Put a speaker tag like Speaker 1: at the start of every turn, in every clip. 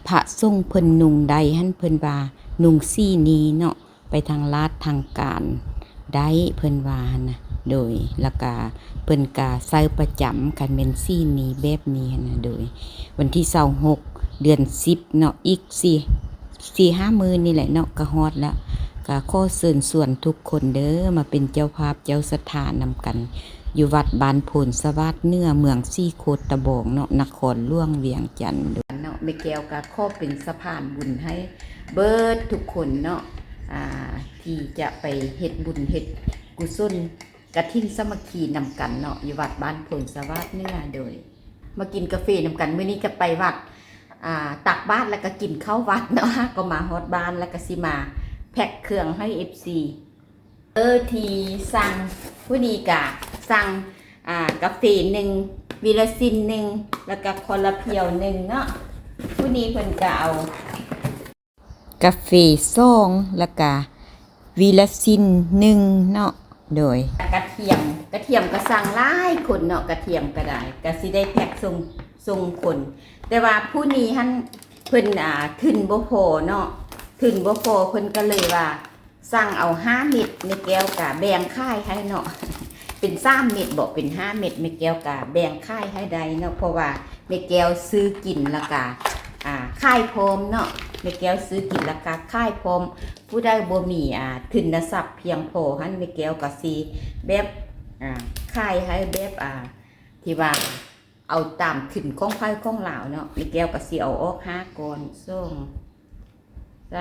Speaker 1: พระทรงเพิ่นนุ่งใดหั่นเพิ่นว่านุ่งซี่นี้เนาะไปทางลาดทางการได้เพิ่นว่าหั่นน่ะโดยแล้วก็เพิ่นก็ใส่ประจำคันแม่นซี่นี้แบบนี้หั่นน่ะโดยวันที่26เดือน10เนาะอีก4-5 มื้อนี่แหละเนาะก็ฮอดแล้วก็ขอเชิญชวนทุกคนเด้อมาเป็นเจ้าภาพเจ้าสถานนำกันอยู่วัดบ้านโพนสวัสดิ์เนื้อเมืองซี่โคตตะบองเนาะนครหลวงเวียงจันทน์เนาะแม่แก้วก็ขอเป็นสะพานบุญให้เบิดทุกคนเนาะที่จะไปเฮ็ดบุญเฮ็ดกุศลกฐินสามัคคีนำกันเนาะอยู่วัดบ้านโพนสวัสดิ์เนื้อโดยมากินกาแฟนำกันมื้อนี้ก็ไปวัดตักบาตรแล้วก็กินข้าววัดเนาะก็มาฮอดบ้านแล้วก็สิมาแพ็คเครื่องให้ FC ที่สั่งผู้นี้ก็สั่งกาแฟ1วิลาซิน1แล้วก็คอลลาเพียว1เนาะผู้นี้เพิ่นก็เอากาแฟ2แล้วก็วิลาซิน1เนาะโดยกระเทียมก็สั่งหลายคนเนาะกระเทียมก็ได้ก็สิได้แพ็คส่งคนแต่ว่าผู้นี้หั่นเพิ่นทุนบ่พอเนาะทุนบ่พอเพิ่นก็เลยว่าสั่งเอา5 เม็ดแม่แก้วก็แบ่งค่ายให้เนาะเป็น3 เม็ดบ่เป็น5 เม็ดแม่แก้วก็แบ่งค่ายให้ได้เนาะเพราะว่าแม่แก้วซื้อกินแล้วก็ค่ายพร้อมเนาะแม่แก้วซื้อกินแล้วก็ค่ายพร้อมผู้ใดบ่มีทุนทรัพย์เพียงพอหั่นแม่แก้วก็สิแบบค่ายให้แบบที่ว่าเอาตามขึ้นของไผของลาวเนาะแม่แก้วก็สิเอาออก5ก่อน2 3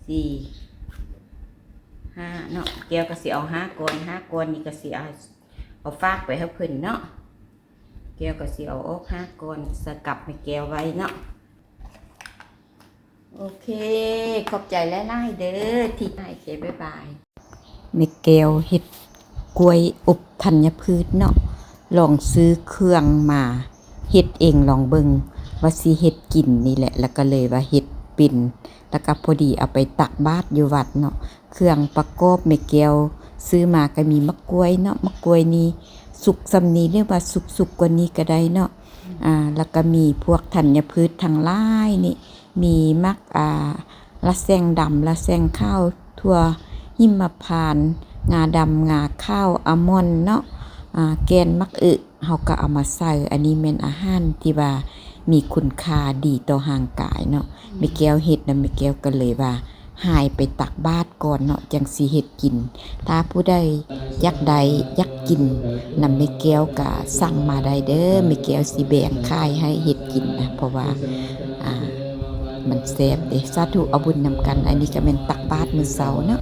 Speaker 1: 4 5เนาะแก้วก็สิเอา5ก่อนนี่ก็สิเอาฝากไปให้เพิ่นเนาะแก้วก็สิเอาออก5ก่อนสกับให้แก้วไว้เนาะโอเคขอบใจหลายๆเด้อที่ให้เคบ๊ายบายแม่แก้วเฮ็ดกล้วยอบธัญพืชเนาะลองซื้อเครื่องมาเฮ็ดเองลองเบิ่งว่าสิเฮ็ดกินนี่แหละแล้วก็เลยว่าเฮ็ดเป็นแล้วก็พอดีเอาไปตักบาตรอยู่วัดเนาะเครื่องประกอบแม่แก้วซื้อมาก็มีมะกล้วยเนาะมะกล้วยนี่สุกสำนี้เรียกว่าสุกกว่านี้ก็ได้เนาะแล้วก็มีพวกธัญพืชทั้งหลายนี่มีมักละแซงดำละแซงข้าวถั่วหิมพานต์งาดำงาข้าวอัลมอนด์เนาะแกนมักเฮาก็เอามาใส่อันนี้แม่นอาหารที่ว่ามีคุณค่าดีต่อร่างกายเนาะแม่แก้วเฮ็ดนะแม่แก้วก็เลยว่าหายไปตักบาตรก่อนเนาะจังสิเฮ็ดกินถ้าผู้ใดอยากกินนำแม่แก้วก็สั่งมาได้เด้อแม่แก้วสิแบ่งขายให้เฮ็ดกินนะเพราะว่ามันแซ่บเด้สาธุเอาบุญนำกันอันนี้ก็แม่นตักบาตรมื้อเช้าเนาะ